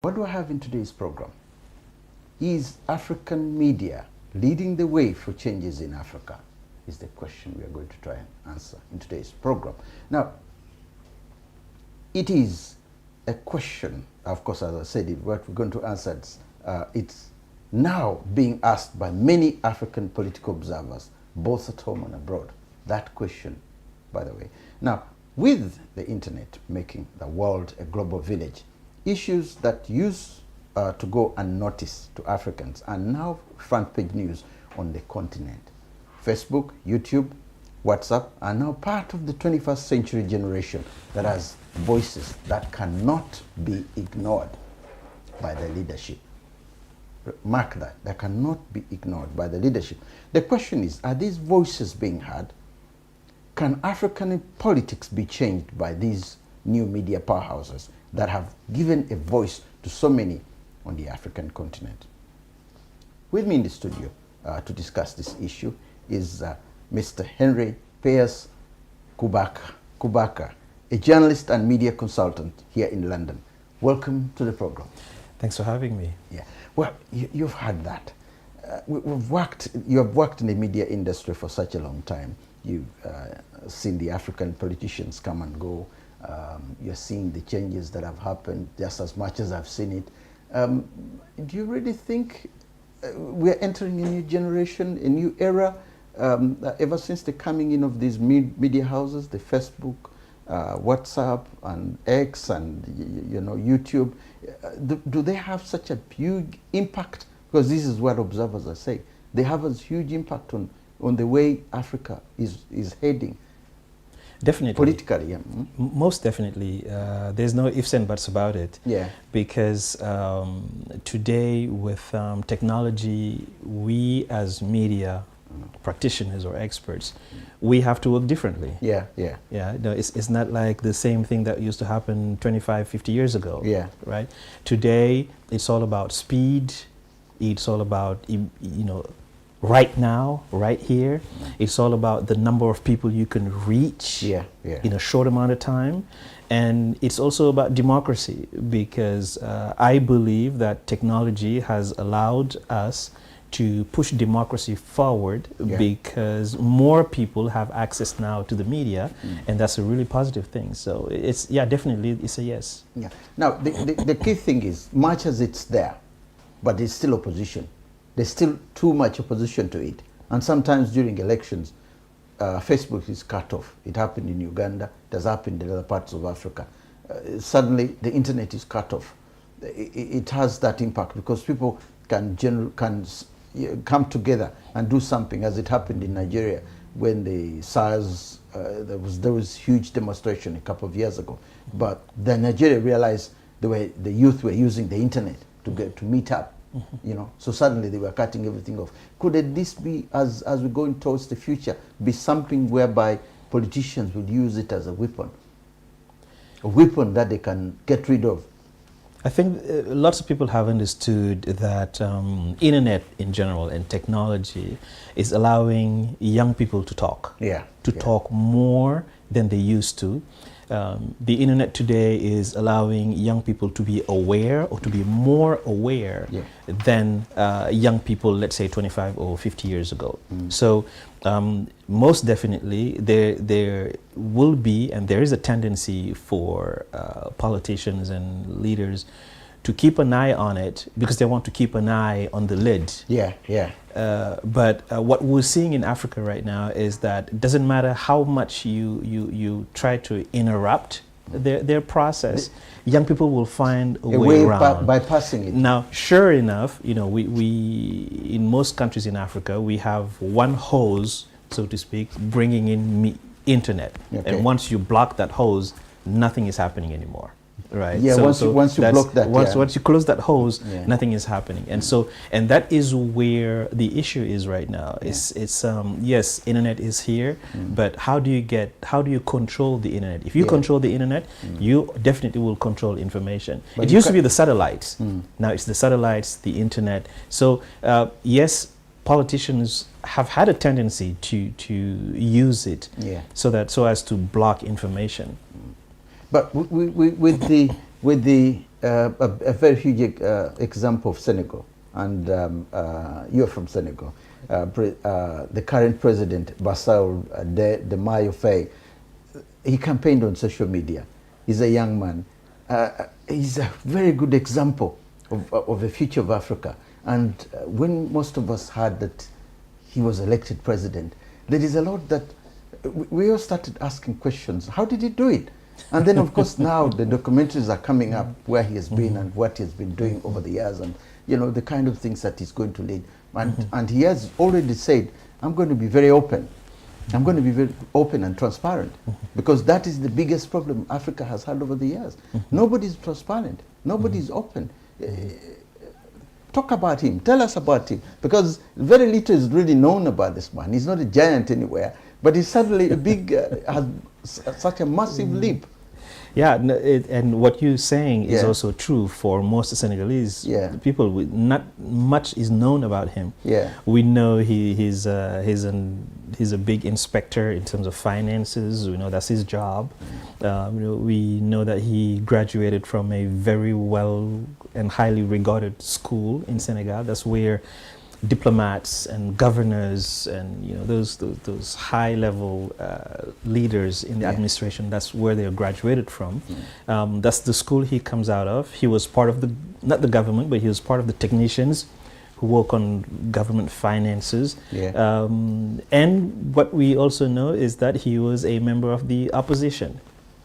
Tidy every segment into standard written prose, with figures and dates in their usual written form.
What do I have in today's program? Is African media leading the way for changes in Africa? Is the question we are going to try and answer in today's program. Now, it is a question, of course, as I said, what we're going to answer, it's now being asked by many African political observers, both at home and abroad. That question, by the way. Now, with the internet making the world a global village, issues that used to go unnoticed to Africans are now front page news on the continent. Facebook, YouTube, WhatsApp are now part of the 21st century generation that has voices that cannot be ignored by the leadership. Mark that cannot be ignored by the leadership. The question is, are these voices being heard? Can African politics be changed by these new media powerhouses that have given a voice to so many on the African continent? With me in the studio to discuss this issue is Mr. Henry Piers Kubaka, a journalist and media consultant here in London. Welcome to the program. Thanks for having me. Yeah. Well, you've had that. You have worked in the media industry for such a long time. You've seen the African politicians come and go. You're seeing the changes that have happened just as much as I've seen it. Do you really think we're entering a new generation, a new era, ever since the coming in of these media houses, the Facebook, WhatsApp and X and YouTube? Do they have such a huge impact? Because this is what observers are saying. They have a huge impact on the way Africa is heading. Definitely. Politically, yeah. Most definitely. There's no ifs and buts about it. Yeah. Because today with technology, we as media practitioners or experts, we have to work differently. Yeah. No, it's not like the same thing that used to happen 25, 50 years ago. Yeah. Right? Today, it's all about speed. It's all about, right now, right here. It's all about the number of people you can reach in a short amount of time. And it's also about democracy, because I believe that technology has allowed us to push democracy forward because more people have access now to the media, and that's a really positive thing. So it's, definitely it's a yes. Yeah. Now, the key thing is, much as it's there, but there's still opposition. There's still too much opposition to it. And sometimes during elections, Facebook is cut off. It happened in Uganda. It has happened in other parts of Africa. Suddenly, the internet is cut off. It has that impact because people can come together and do something, as it happened in Nigeria when the SARS, there was huge demonstration a couple of years ago. But then Nigeria realized the youth were using the internet to meet up. So suddenly they were cutting everything off. Could this be, as we're going towards the future, be something whereby politicians will use it as a weapon that they can get rid of? I think lots of people have understood that internet in general and technology is allowing young people to talk. Talk more than they used to. The internet today is allowing young people to be aware or to be more aware than young people, let's say 25 or 50 years ago. So most definitely there will be, and there is a tendency for politicians and leaders to keep an eye on it because they want to keep an eye on the lid. But what we're seeing in Africa right now is that it doesn't matter how much you try to interrupt their process, young people will find a way around. Bypassing it. Now, sure enough, we in most countries in Africa, we have one hose, so to speak, bringing in internet. And once you block that hose, nothing is happening anymore. Right. Yeah. So once you block that. Once you close that hose, nothing is happening. And that is where the issue is right now. It's yes, internet is here, but how do you control the internet? If you control the internet, you definitely will control information. But it used to be the satellites. Now it's the satellites, the internet. So yes, politicians have had a tendency to use it so as to block information. But with the a very huge example of Senegal, and you're from Senegal. The current president, Bassirou Diomaye Faye, he campaigned on social media. He's a young man. He's a very good example of the future of Africa. And when most of us heard that he was elected president, there is a lot that we all started asking questions. How did he do it? And then, of course, now the documentaries are coming up where he has been and what he has been doing over the years, and you know the kind of things that he's going to lead. And he has already said, I'm going to be very open. I'm going to be very open and transparent, because that is the biggest problem Africa has had over the years. Nobody's transparent. Nobody's open. Talk about him. Tell us about him, because very little is really known about this man. He's not a giant anywhere, but he's suddenly a big, has such a massive leap. Yeah, and what you're saying is also true for most Senegalese people. Not much is known about him. Yeah, we know he's a big inspector in terms of finances. We know that's his job. We know that he graduated from a very well and highly regarded school in Senegal. That's where diplomats and governors and those high level leaders in the administration, that's where they graduated from. That's the school he comes out of. He was part of not the government, but he was part of the technicians who work on government finances. And what we also know is that he was a member of the opposition.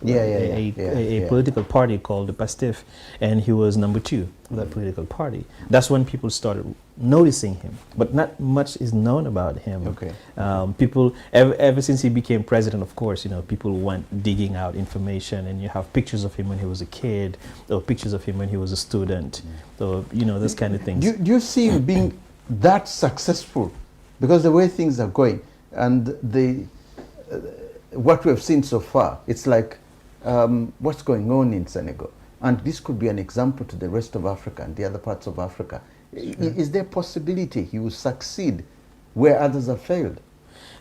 A political party called the PASTEF, and he was number 2 of that political party. That's when people started noticing him, but not much is known about him. People, ever since he became president, of course, people went digging out information, and you have pictures of him when he was a kid, or pictures of him when he was a student, so those kind of things. Do you see him being that successful? Because the way things are going, and what we have seen so far, it's like what's going on in Senegal. And this could be an example to the rest of Africa and the other parts of Africa. Is there a possibility he will succeed where others have failed?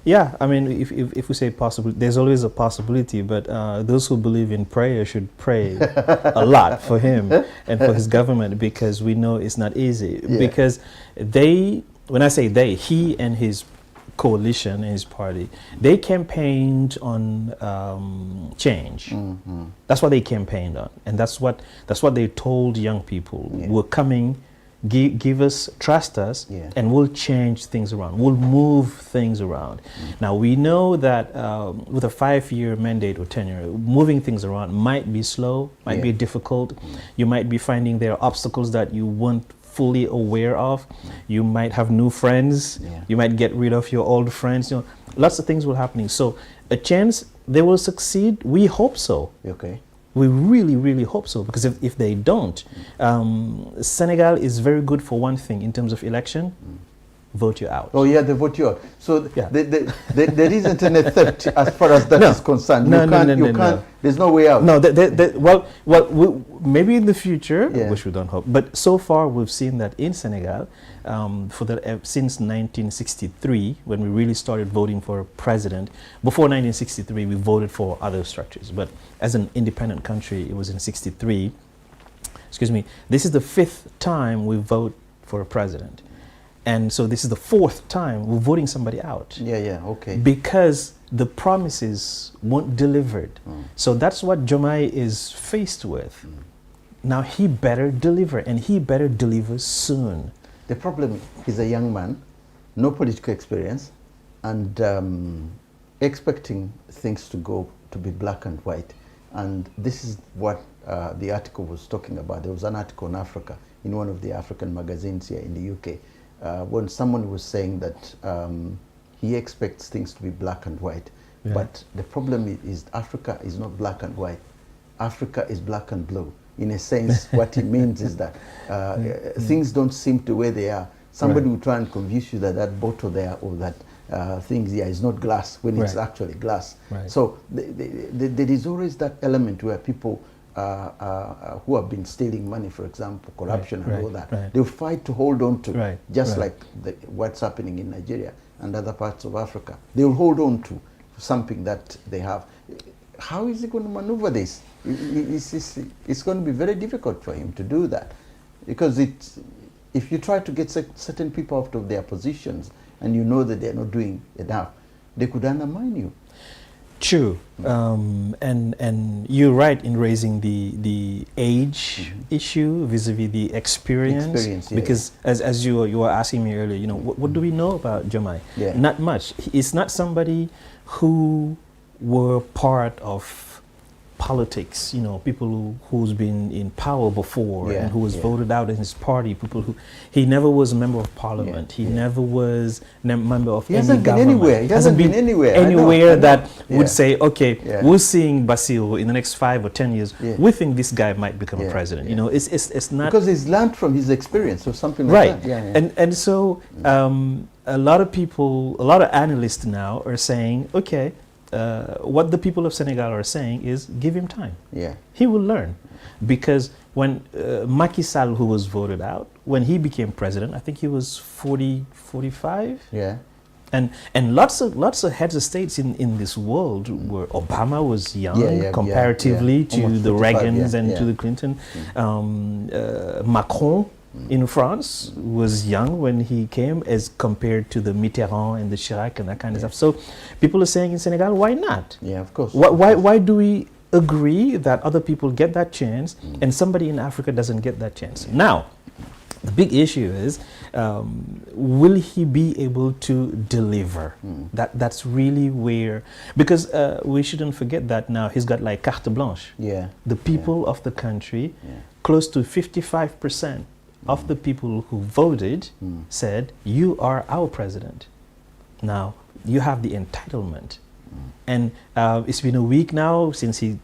Yeah, I mean, if we say possible, there's always a possibility, but those who believe in prayer should pray a lot for him and for his government, because we know it's not easy. Because when I say they, he and his coalition and his party, they campaigned on change. That's what they campaigned on, and that's what they told young people. We're coming, give us, trust us, and we'll change things around. We'll move things around. Now we know that with a 5-year mandate or tenure, moving things around might be slow, might be difficult. You might be finding there are obstacles that you weren't fully aware of. You might have new friends. You might get rid of your old friends. Lots of things will happening. So a chance they will succeed. We hope so. We really, really hope so, because if they don't, Senegal is very good for one thing in terms of election. Vote you out. Oh yeah, they vote you out. So there isn't any theft as far as that is concerned. No. There's no way out. No, maybe in the future, which we don't hope. But so far, we've seen that in Senegal, since 1963, when we really started voting for a president. Before 1963, we voted for other structures. But as an independent country, it was in '63. Excuse me. This is the 5th time we vote for a president. And so this is the 4th time we're voting somebody out. Because the promises weren't delivered. So that's what Diomaye is faced with. Now he better deliver, and he better deliver soon. The problem is a young man, no political experience, and expecting things to be black and white. And this is what the article was talking about. There was an article on Africa in one of the African magazines here in the UK. When someone was saying that he expects things to be black and white, but the problem is Africa is not black and white. Africa is black and blue. In a sense, what he means is that things don't seem the way they are. Somebody will try and convince you that that bottle there or that things here is not glass when it's actually glass. So there is always that element where people who have been stealing money, for example, corruption and all that, they'll fight to hold on to, just like what's happening in Nigeria and other parts of Africa. They'll hold on to something that they have. How is he going to maneuver this? it's going to be very difficult for him to do that, because if you try to get certain people out of their positions and you know that they're not doing enough, they could undermine you. True, and you're right in raising the age issue vis-a-vis the experience. Yeah. Because as you were asking me earlier, what do we know about Diomaye? Yeah. Not much. It's not somebody who were part of politics, people who's been in power before and who was voted out in his party, he never was a member of parliament. He never was a member of any government. He hasn't been anywhere. Anywhere that would say, okay, we're seeing Basil in the next 5 or 10 years. We think this guy might become a president. It's not, because he's learned from his experience or something like that. And so a lot of people, a lot of analysts now are saying, okay, what the people of Senegal are saying is give him time. He will learn. Because when Macky Sall, who was voted out, when he became president, I think he was 45. And lots of heads of states in this world where Obama was young comparatively to the Reagans and to the Clinton. Macron in France was young when he came as compared to the Mitterrand and the Chirac and that kind of stuff. So people are saying in Senegal, why not? Of course. Why do we agree that other people get that chance and somebody in Africa doesn't get that chance? Now, the big issue is, will he be able to deliver? That's really where, because we shouldn't forget that now he's got like carte blanche. The people of the country, close to 55% of the people who voted said, you are our president. Now, you have the entitlement. And it's been a week now since he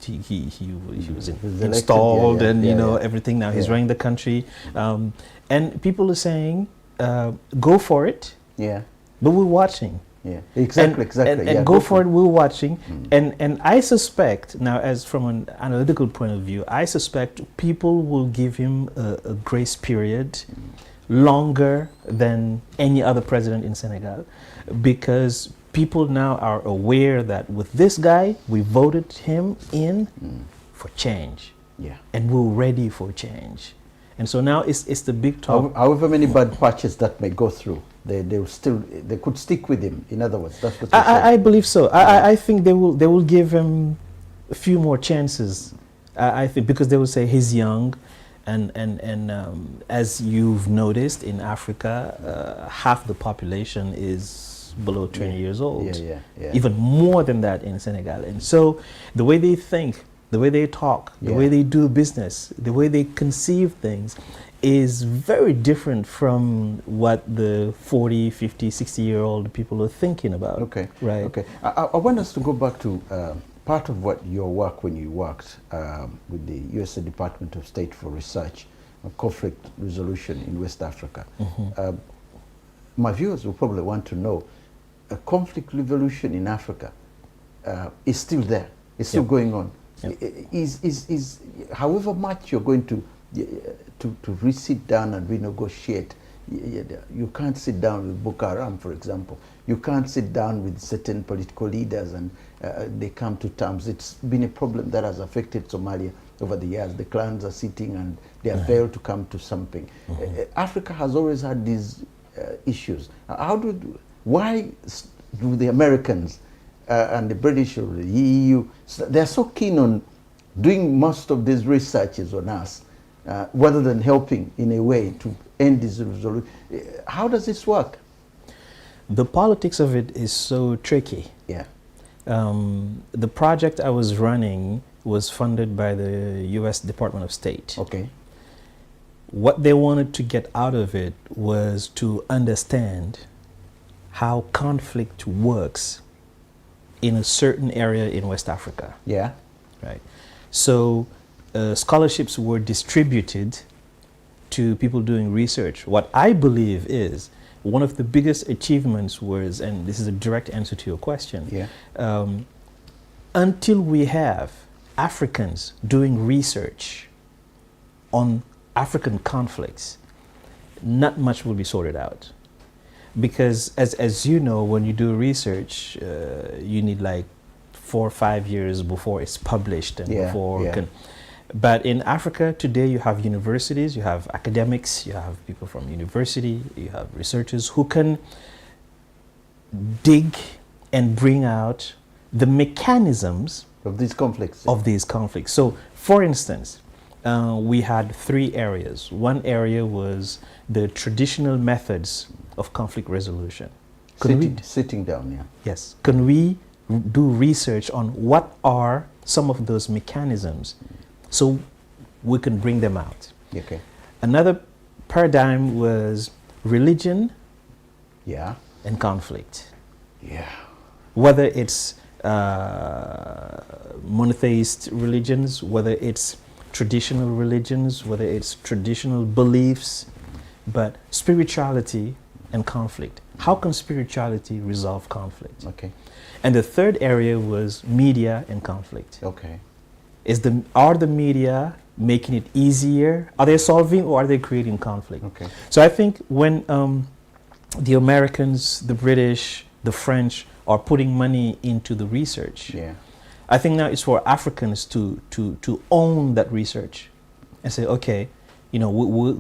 was installed, and everything. Now he's running the country, and people are saying, "Go for it." But we're watching. Exactly. And go for it. We're watching, and I suspect now, as from an analytical point of view, I suspect people will give him a grace period longer than any other president in Senegal, because people now are aware that with this guy, we voted him in for change. And we're ready for change. And so now it's the big talk. However many bad patches that may go through, they could stick with him. In other words, that's what I believe so. I think they will give him a few more chances. I think because they will say he's young, and as you've noticed in Africa, half the population is below 20 years old, even more than that in Senegal. And so the way they think, the way they talk, the way they do business, the way they conceive things is very different from what the 40, 50, 60-year-old people are thinking about. I want us to go back to part of what your work when you worked with the USA Department of State for Research on conflict resolution in West Africa. My viewers will probably want to know, a conflict resolution in Africa is still there. It's still going on. Is however much you're going to sit down and renegotiate, you can't sit down with Boko Haram, for example. You can't sit down with certain political leaders and they come to terms. It's been a problem that has affected Somalia over the years. The clans are sitting and they have failed to come to something. Africa has always had these issues. Why do the Americans and the British or the EU, they're so keen on doing most of these researches on us, rather than helping in a way to end this resolution? How does this work? The politics of it is so tricky. The project I was running was funded by the US Department of State. What they wanted to get out of it was to understand how conflict works in a certain area in West Africa. Right. So scholarships were distributed to people doing research. What I believe is one of the biggest achievements was, and this is a direct answer to your question, until we have Africans doing research on African conflicts, not much will be sorted out. Because as you know, when you do research, you need like 4 or 5 years before it's published and before yeah. But in Africa today, you have universities, you have academics, you have people from university, you have researchers who can dig and bring out the mechanisms of these conflicts. So, for instance, we had 3 areas. One area was the traditional methods of conflict resolution. Sitting down, yeah. Yes. Can we do research on what are some of those mechanisms so we can bring them out? Okay. Another paradigm was religion, yeah, and conflict. Yeah. Whether it's monotheist religions, whether it's traditional religions, whether it's traditional beliefs, but spirituality and conflict. How can spirituality resolve conflict? Okay. And the third area was media and conflict. Okay. Are the media making it easier? Are they solving or are they creating conflict? Okay. So I think when the Americans, the British, the French are putting money into the research, yeah, I think now it's for Africans to own that research and say, okay, you know,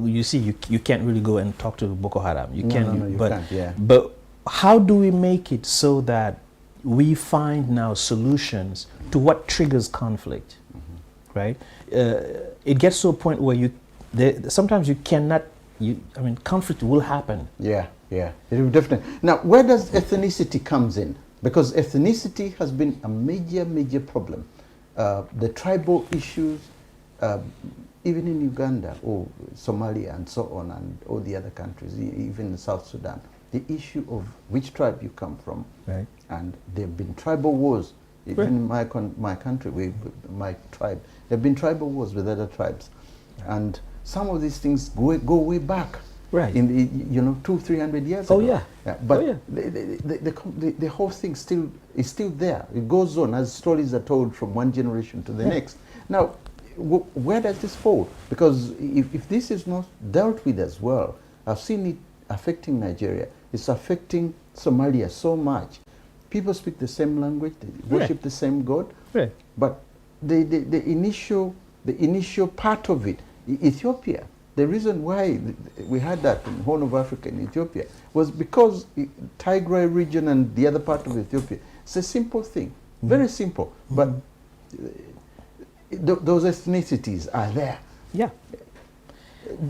you see, you can't really go and talk to Boko Haram. You can't. Yeah. But how do we make it so that we find now solutions to what triggers conflict, right? It gets to a point where sometimes you cannot. Conflict will happen. Yeah, yeah, it will definitely. Now, where does ethnicity comes in? Because ethnicity has been a major problem. The tribal issues, even in Uganda or Somalia and so on, and all the other countries, even in South Sudan, the issue of which tribe you come from, right? And there have been tribal wars. Even in my country, my tribe, there have been tribal wars with other tribes, and some of these things go way back, right? In the 200-300 years ago. Oh yeah. But the whole thing is still there. It goes on as stories are told from one generation to the next. Now, where does this fall? Because if this is not dealt with as well, I've seen it affecting Nigeria. It's affecting Somalia so much. People speak the same language, they worship the same God, but the initial part of it, Ethiopia, the reason why we had that in Horn of Africa in Ethiopia was because Tigray region and the other part of Ethiopia, it's a simple thing, very simple, but those ethnicities are there. Yeah.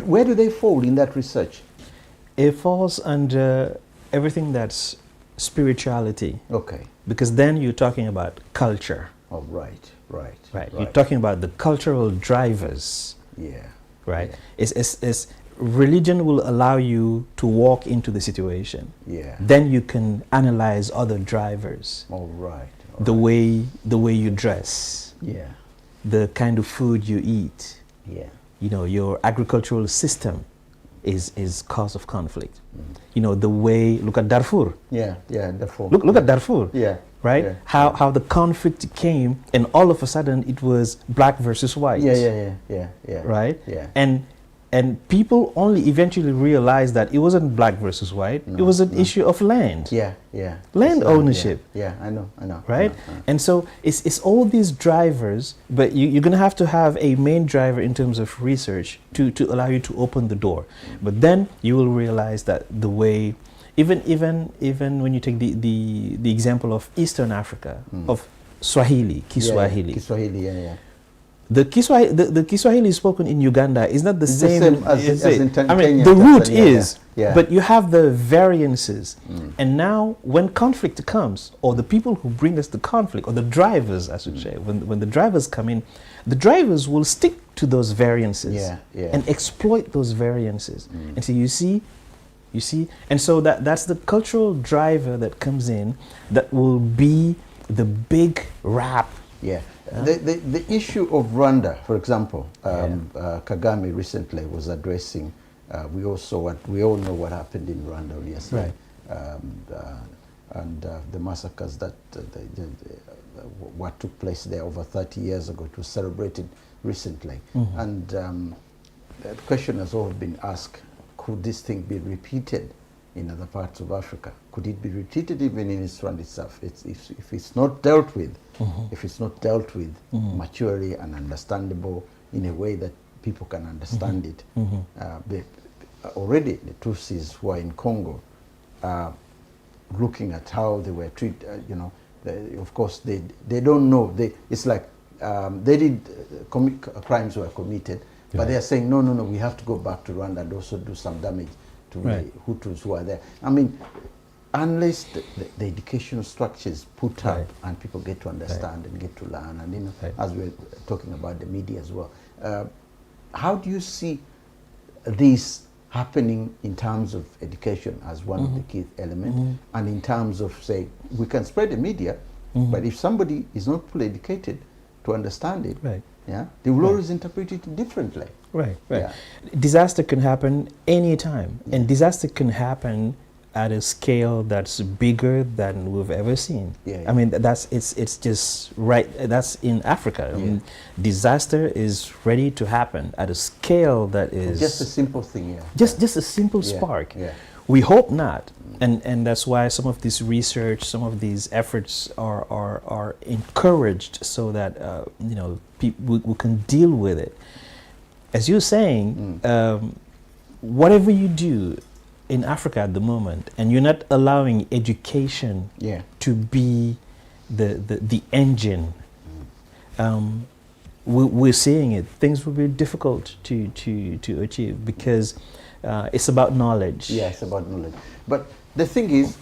Where do they fall in that research? It falls under everything that's spirituality. Okay. Because then you're talking about culture. Oh, right. You're talking about the cultural drivers. Yeah. Right. Yeah. Religion will allow you to walk into the situation. Yeah. Then you can analyze other drivers. All right. The way you dress. Yeah. The kind of food you eat. Yeah. Your agricultural system is cause of conflict. The way, look at Darfur. Yeah, Darfur. Look at Darfur. Yeah. Right? Yeah. How the conflict came and all of a sudden it was black versus white. Yeah. Right? Yeah. And people only eventually realized that it wasn't black versus white. It was an issue of land. Yeah. Land ownership. Yeah, I know. Right? I know. And so it's all these drivers, but you're going to have a main driver in terms of research to allow you to open the door. But then you will realize that the way, even when you take the example of Eastern Africa, of Swahili, Kiswahili. Kiswahili, yeah. The Kiswahili spoken in Uganda is not the same as in Kenya. The root is, but you have the variances. And now when conflict comes, or the people who bring us the conflict, or the drivers, I should say, when the drivers come in, the drivers will stick to those variances and exploit those variances. And so you see, and so that's the cultural driver that comes in that will be the big rap. Yeah. The issue of Rwanda, for example, Kagame recently was addressing. We all know what happened in Rwanda yesterday, and the massacres that what took place there over 30 years ago. It was celebrated recently, and the question has always been asked: could this thing be repeated in other parts of Africa? Could it be repeated even in its land itself? If it's not dealt with, if it's not dealt with maturely and understandable in a way that people can understand it, already the Tutsis who are in Congo, looking at how they were treated, you know, of course they don't know. It's like they did crimes were committed, but they are saying no, we have to go back to Rwanda and also do some damage to the Hutus who are there. I mean, unless the educational structure is put up and people get to understand and get to learn, and you know, as we're talking about the media as well, how do you see this happening in terms of education as one of the key elements, and in terms of, say, we can spread the media, but if somebody is not fully educated to understand it, yeah, they will always interpret it differently. Yeah. Disaster can happen anytime, and disaster can happen at a scale that's bigger than we've ever seen. I mean, it's just that's in Africa. I mean, disaster is ready to happen at a scale that is just a simple thing. Just a simple spark. We hope not, and that's why some of this research, some of these efforts are encouraged, so that you know, we can deal with it. As you're saying, whatever you do in Africa at the moment, and you're not allowing education to be the engine, we're seeing it. Things will be difficult to achieve, because it's about knowledge. Yeah, it's about knowledge. But the thing is,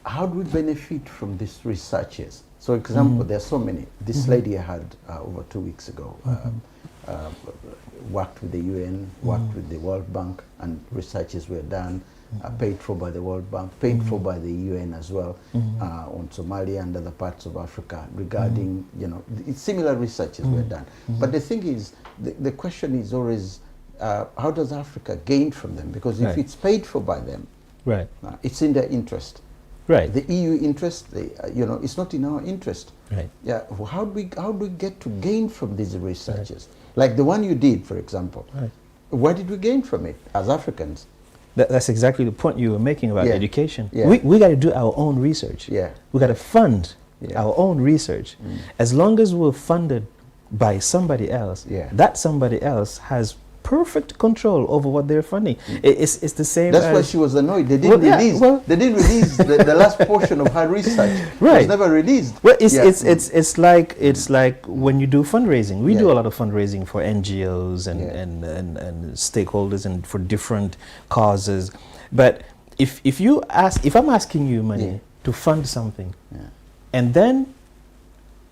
how do we benefit from these researches? So, for example, there are so many. This lady I had over 2 weeks ago worked with the UN, worked with the World Bank, and researches were done, paid for by the World Bank, paid for by the UN as well, on Somalia and other parts of Africa regarding, you know, similar researches were done. But the thing is, the question is always, how does Africa gain from them? Because if it's paid for by them, it's in their interest. The EU interest, you know, it's not in our interest. Yeah. How do we get to gain from these researches? Like the one you did, for example. What did we gain from it as Africans? That's exactly the point you were making about education. We got to do our own research. We got to fund our own research. As long as we're funded by somebody else, that somebody else has perfect control over what they're funding. It's the same. That's why she was annoyed. They didn't release. They didn't release the last portion of her research. It was never released. Well, it's like when you do fundraising. We do a lot of fundraising for NGOs and stakeholders and for different causes. But if I'm asking you money to fund something, and then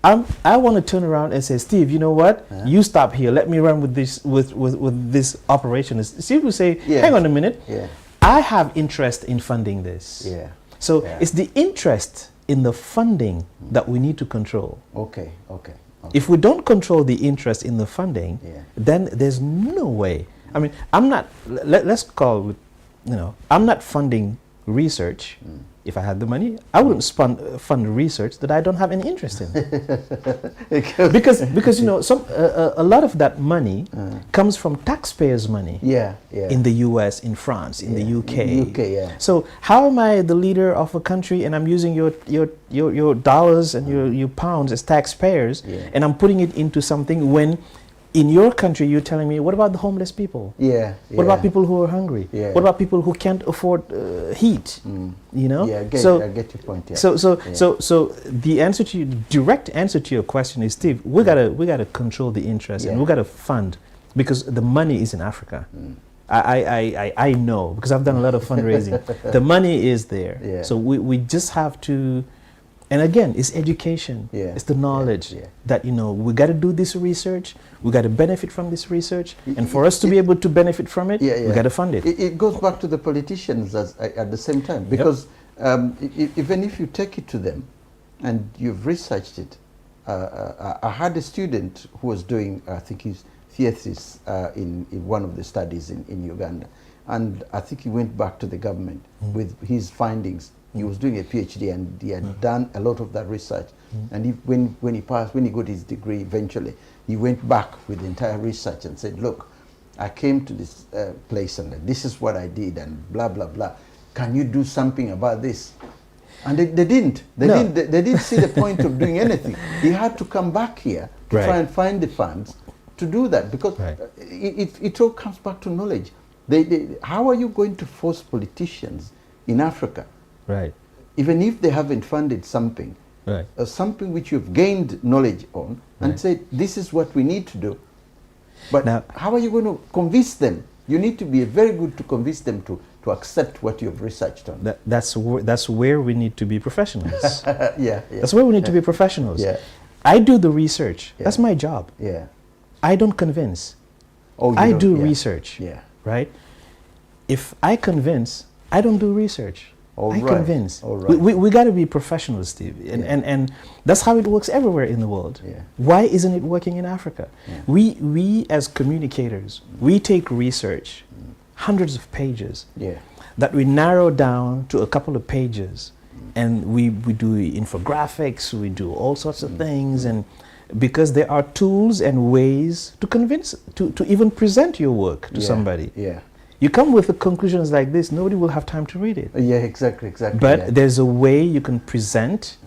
I want to turn around and say, Steve, you know what? You stop here. Let me run with this with this operation. Steve will say, hang on a minute. I have interest in funding this. So it's the interest in the funding that we need to control. Okay. If we don't control the interest in the funding, then there's no way. I mean, I'm not. Let's call it. You know, I'm not funding research. If I had the money, I wouldn't fund research that I don't have any interest in. because you know, a lot of that money comes from taxpayers' money. In the US, in France, in the UK. So how am I the leader of a country and I'm using your dollars and your pounds as taxpayers, and I'm putting it into something when in your country, you're telling me, what about the homeless people? What about people who are hungry? What about people who can't afford heat? You know? I get your point. So the answer to direct answer to your question is, Steve, we gotta control the interest and we gotta fund, because the money is in Africa. I know, because I've done a lot of fundraising. The money is there. So we just have to. And again, it's education. It's the knowledge that, you know, we got to do this research. We got to benefit from this research. And for us to be able to benefit from it, we got to fund it. It goes back to the politicians at the same time. Because even if you take it to them and you've researched it, I had a student who was doing, I think, his thesis in one of the studies in Uganda. And I think he went back to the government with his findings. He was doing a PhD and he had done a lot of that research. And when he got his degree eventually, he went back with the entire research and said, look, I came to this place and this is what I did and blah, blah, blah. can you do something about this? And they didn't. They No. didn't. They didn't see the point of doing anything. He had to come back here to try and find the funds to do that, because it all comes back to knowledge. How are you going to force politicians in Africa, even if they haven't funded something, something which you've gained knowledge on, and say, this is what we need to do? But now, how are you going to convince them? You need to be very good to convince them to accept what you've researched on. That's where we need to be professionals. Yeah. That's where we need to be professionals. Yeah. I do the research. Yeah. That's my job. Yeah. I don't convince. I do research. Yeah. Right? If I convince, I don't do research. I convince. We got to be professionals, Steve. And that's how it works everywhere in the world. Yeah. Why isn't it working in Africa? Yeah. We as communicators, we take research, hundreds of pages, that we narrow down to a couple of pages, and we do infographics, we do all sorts of things, and because there are tools and ways to convince, to even present your work to somebody. Yeah. You come with the conclusions like this, nobody will have time to read it. Yeah, exactly. But there's a way you can present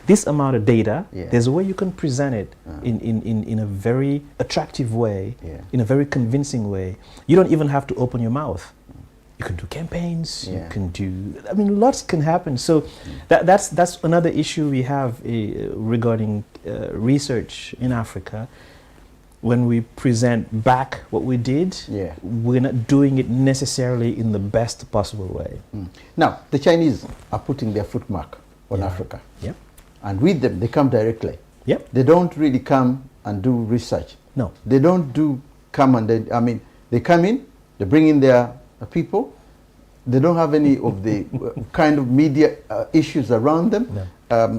this amount of data. There's a way you can present it in a very attractive way, in a very convincing way. You don't even have to open your mouth. You can do campaigns, you can do, I mean, lots can happen. So that's another issue we have regarding research in Africa. When we present back what we did, we're not doing it necessarily in the best possible way. Now, the Chinese are putting their footmark on Africa. Yep. And with them, they come directly. Yep. They don't really come and do research. No. They don't come and they come in, they bring in their people. They don't have any of the kind of media issues around them. No.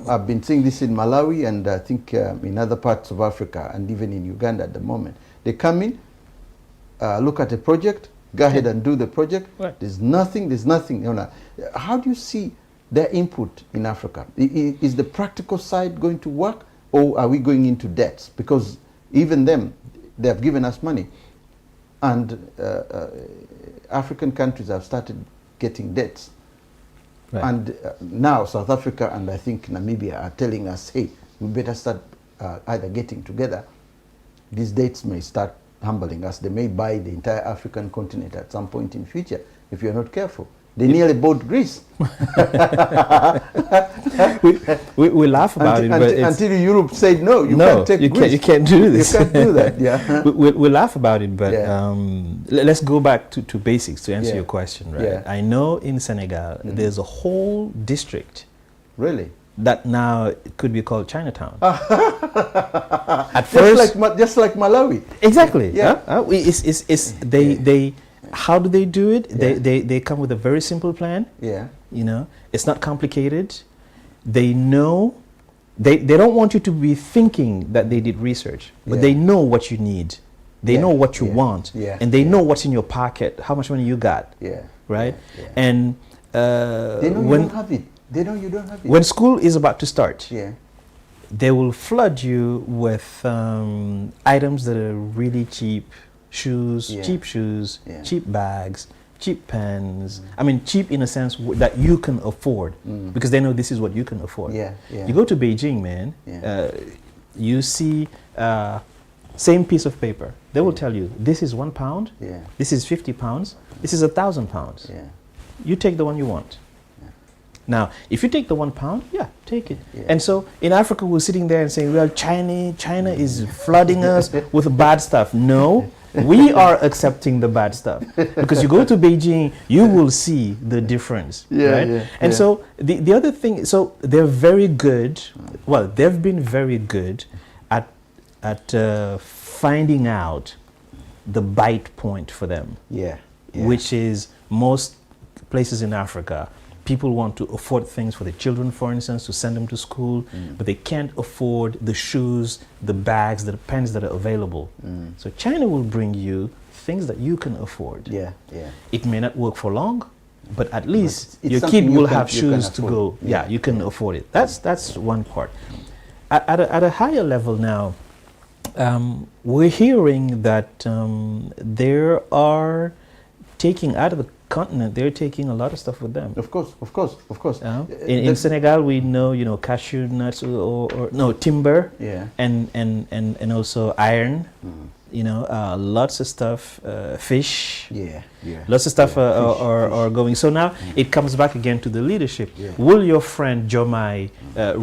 I've been seeing this in Malawi, and I think in other parts of Africa, and even in Uganda at the moment. They come in, look at a project, go ahead and do the project. Right. There's nothing. You know. How do you see their input in Africa? Is the practical side going to work, or are we going into debts? Because even them, they have given us money, and African countries have started getting debts. Right. And now South Africa and I think Namibia are telling us, hey, we better start either getting together. These debts may start humbling us. They may buy the entire African continent at some point in future if you're not careful. They nearly bought Greece. we laugh about it, but until Europe said no, you can't take Greece. You can't do this. You can't do that. Yeah. we laugh about it, but let's go back to basics to answer your question. Right? Yeah. I know in Senegal there's a whole district. Really? That now could be called Chinatown. At first, just like Malawi. Exactly. Yeah. They. How do they do it? Yeah. They come with a very simple plan. Yeah. You know, it's not complicated. They know, they don't want you to be thinking that they did research, but they know what you need. They know what you want, and they know what's in your pocket, how much money you got. Yeah. Right. Yeah. And they know you don't have it. They know you don't have it. When school is about to start, they will flood you with items that are really cheap. Shoes, cheap shoes, cheap bags, cheap pens. I mean, cheap in a sense that you can afford, because they know this is what you can afford. You go to Beijing, man, you see same piece of paper. They will tell you, this is £1, this is £50, this is £1,000. You take the one you want. Now, if you take the £1, take it. And so in Africa, we're sitting there and saying, well, China is flooding us with bad stuff. No. We are accepting the bad stuff, because you go to Beijing, you will see the difference, right? And so the other thing, so they're very good. Well, they've been very good at finding out the bite point for them. Which is most places in Africa. People want to afford things for their children, for instance, to send them to school, but they can't afford the shoes, the bags, the pens that are available. So China will bring you things that you can afford. It may not work for long, but at least your kid will have shoes to go. You can afford it. That's one part. At a higher level now, we're hearing that they are taking out of the continent, they're taking a lot of stuff with them. Of course, of course, of course. In Senegal, we know, you know, cashew nuts or no, timber, yeah, and also iron. You know, lots of stuff, fish. Yeah, yeah. Lots of stuff fish. are going. So now it comes back again to the leadership. Yeah. Will your friend Jomai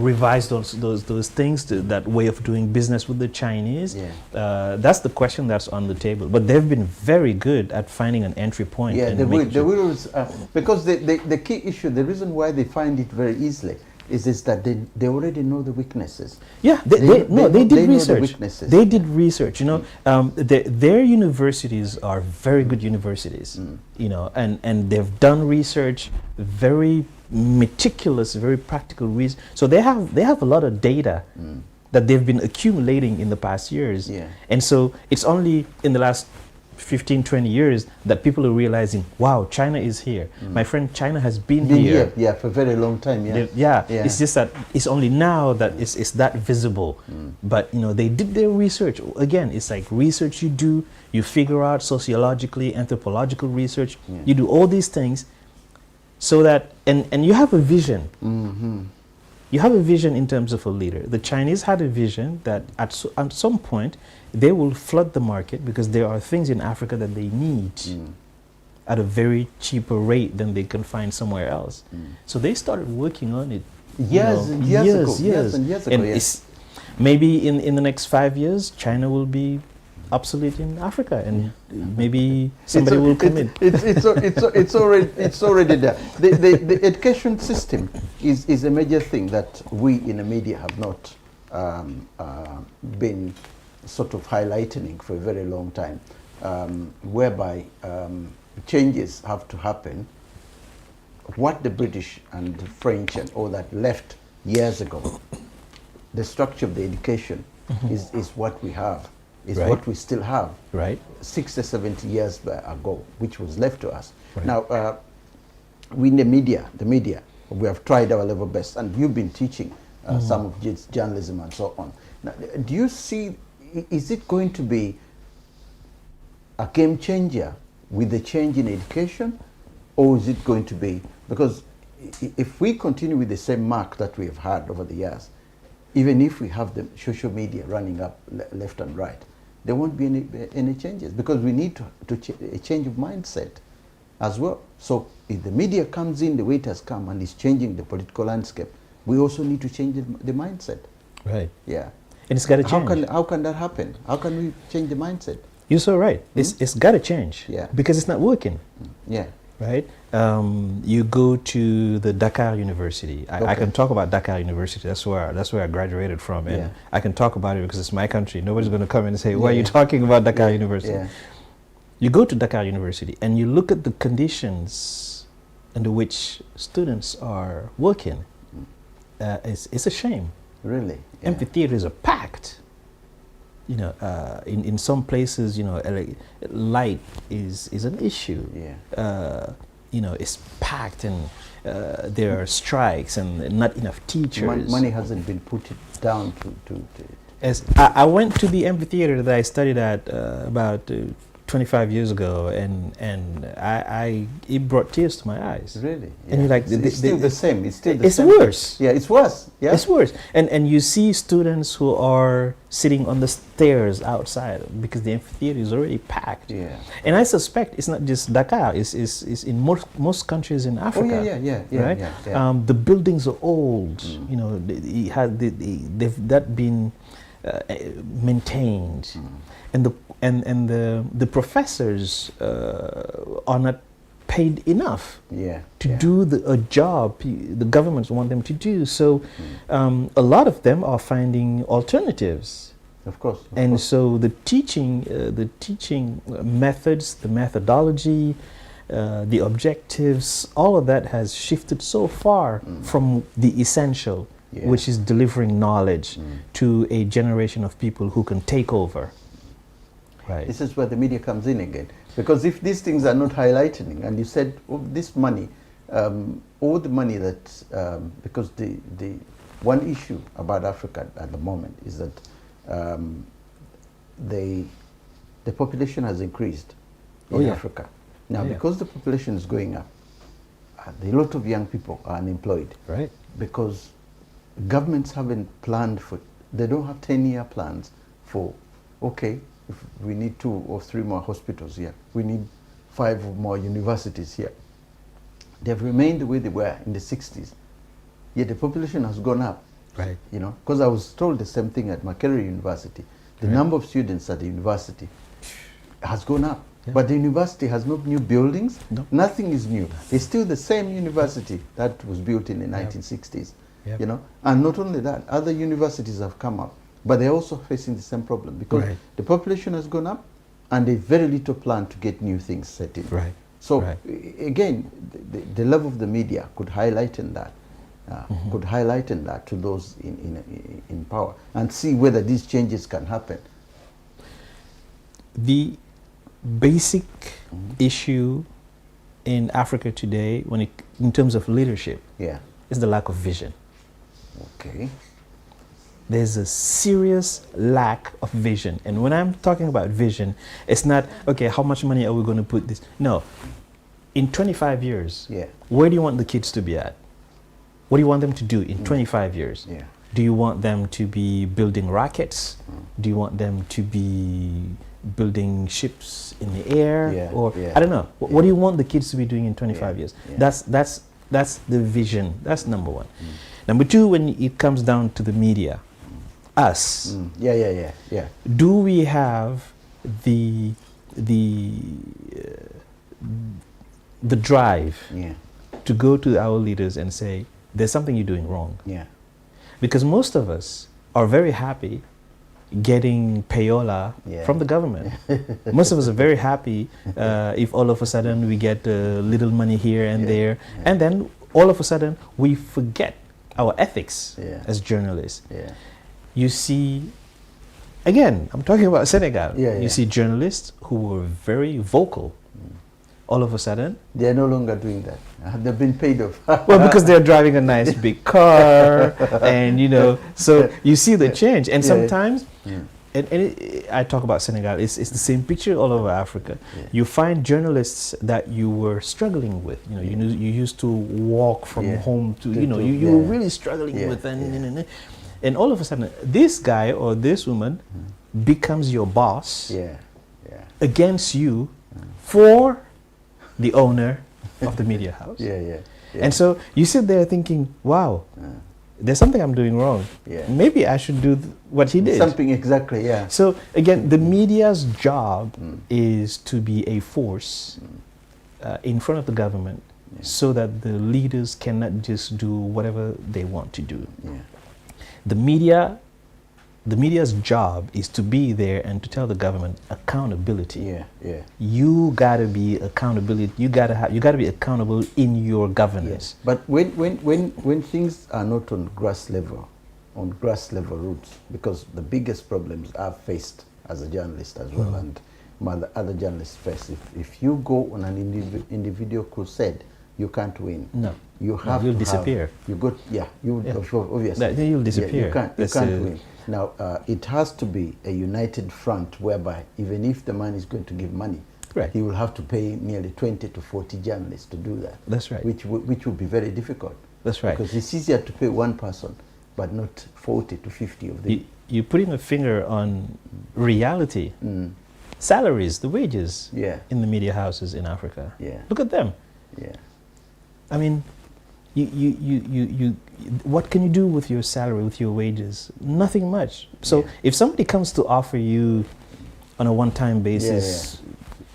revise those things, that way of doing business with the Chinese? Yeah. That's the question that's on the table. But they've been very good at finding an entry point. Yeah, they will, because the key issue, the reason why they find it very easily is that they already know the weaknesses. Yeah, they did research. They did research. You know, their universities are very good universities. You know, and they've done research, very meticulous, very practical research. So they have a lot of data that they've been accumulating in the past years. Yeah. And so it's only in the last 15, 20 years that people are realizing, wow, China is here. My friend, China has been here. Yeah, for a very long time. Yeah. It's just that it's only now that it's that visible. But, you know, they did their research. Again, it's like research you do, you figure out sociologically, anthropological research. You do all these things so that, and you have a vision. You have a vision in terms of a leader. The Chinese had a vision that at some point they will flood the market because there are things in Africa that they need at a very cheaper rate than they can find somewhere else. So they started working on it years and years ago. And it's maybe in the next 5 years, China will be obsolete in Africa, and maybe somebody will come in. It's already there. The education system is a major thing that we in the media have not been sort of highlighting for a very long time, whereby changes have to happen. What the British and the French and all that left years ago, the structure of the education is what we have. Is what we still have 60, 70 years ago, which was left to us. Now, we in the media, we have tried our level best, and you've been teaching some of journalism and so on. Now, do you see, is it going to be a game changer with the change in education, or is it going to be, because if we continue with the same mark that we have had over the years, even if we have the social media running up left and right, there won't be any changes, because we need to a change of mindset as well. So if the media comes in the way it has come and is changing the political landscape, we also need to change the mindset. Right. Yeah. And it's got to change. How can that happen? How can we change the mindset? You're so right. It's got to change. Yeah. Because it's not working. Yeah. Right? You go to the Dakar University. I can talk about Dakar University. That's where I graduated from, and I can talk about it because it's my country. Nobody's going to come in and say, "Why are you talking about Dakar University?" Yeah. You go to Dakar University and you look at the conditions under which students are working. It's a shame. Really, amphitheaters are packed. You know, in some places, you know, light is an issue. Yeah. You know, it's packed, and there are strikes and not enough teachers. Money hasn't been put down to. As I went to the amphitheater that I studied at about 25 years ago, and it brought tears to my eyes. Really? Yeah. And you're like, it's still the same. It's still the same. It's worse. Yeah, it's worse. Yeah, it's worse. And you see students who are sitting on the stairs outside because the amphitheater is already packed. Yeah. And I suspect it's not just Dakar. It's in most countries in Africa. Oh yeah. Right. Yeah. The buildings are old. You know, they've been maintained, and the professors are not paid enough to do a job the governments want them to do. So a lot of them are finding alternatives. Of course. So the teaching methods, the methodology, the objectives, all of that has shifted so far from the essential, which is delivering knowledge to a generation of people who can take over. Right. This is where the media comes in again. Because if these things are not highlighting, and you said this money, all the money that, because the one issue about Africa at the moment is that the population has increased in Africa. Now, because the population is going up, a lot of young people are unemployed. Right. Because governments haven't planned for, they don't have 10-year plans for, okay, if we need 2 or 3 more hospitals here, we need 5 or more universities here. They've remained the way they were in the 60s, yet the population has gone up. Right. You know, because I was told the same thing at Makerere University. The number of students at the university has gone up. Yeah. But the university has no new buildings. No. Nothing is new. It's still the same university that was built in the 1960s. Yep. You know, and not only that, other universities have come up, but they're also facing the same problem because the population has gone up, and there's very little plan to get new things set in. Right. So again, the love of the media could highlight in that. Could highlight in that to those in power and see whether these changes can happen. The basic issue in Africa today, in terms of leadership, is the lack of vision. Okay. There's a serious lack of vision, and when I'm talking about vision, it's not okay. How much money are we going to put this? No. In 25 years, where do you want the kids to be at? What do you want them to do in 25 years? Yeah. Do you want them to be building rockets? Do you want them to be building ships in the air? Or I don't know. What do you want the kids to be doing in 25 years? That's the vision. That's number one. Number two, when it comes down to the media, us. Do we have the drive to go to our leaders and say, there's something you're doing wrong? Because most of us are very happy getting payola from the government. Most of us are very happy if all of a sudden we get a little money here and there, and then all of a sudden we forget our ethics as journalists. You see, again, I'm talking about Senegal. You see journalists who were very vocal. All of a sudden, they're no longer doing that. They've been paid off. Well, because they're driving a nice big car, and you know, so you see the change. And sometimes, I talk about Senegal. It's the same picture all over Africa. You find journalists that you were struggling with. You know, you used to walk from home to you were really struggling with, and all of a sudden, this guy or this woman becomes your boss against you for the owner of the media house. And so you sit there thinking, wow, there's something I'm doing wrong. Maybe I should do what he did. Something exactly, So again, the media's job is to be a force in front of the government so that the leaders cannot just do whatever they want to do. The media's job is to be there and to tell the government accountability. You gotta be accountability. You gotta be accountable in your governance. But when things are not on grass level roots, because the biggest problems I've faced as a journalist as well, and other journalists face. If you go on an individual crusade, you can't win. No. You have you'll to disappear. Obviously. You'll disappear. You can't win. Now, it has to be a united front whereby even if the man is going to give money, he will have to pay nearly 20 to 40 journalists to do that. That's right. Which will be very difficult. That's right. Because it's easier to pay one person, but not 40 to 50 of them. You're putting a finger on reality. Salaries, the wages in the media houses in Africa. Look at them. I mean, what can you do with your salary, with your wages? Nothing much. So if somebody comes to offer you on a one-time basis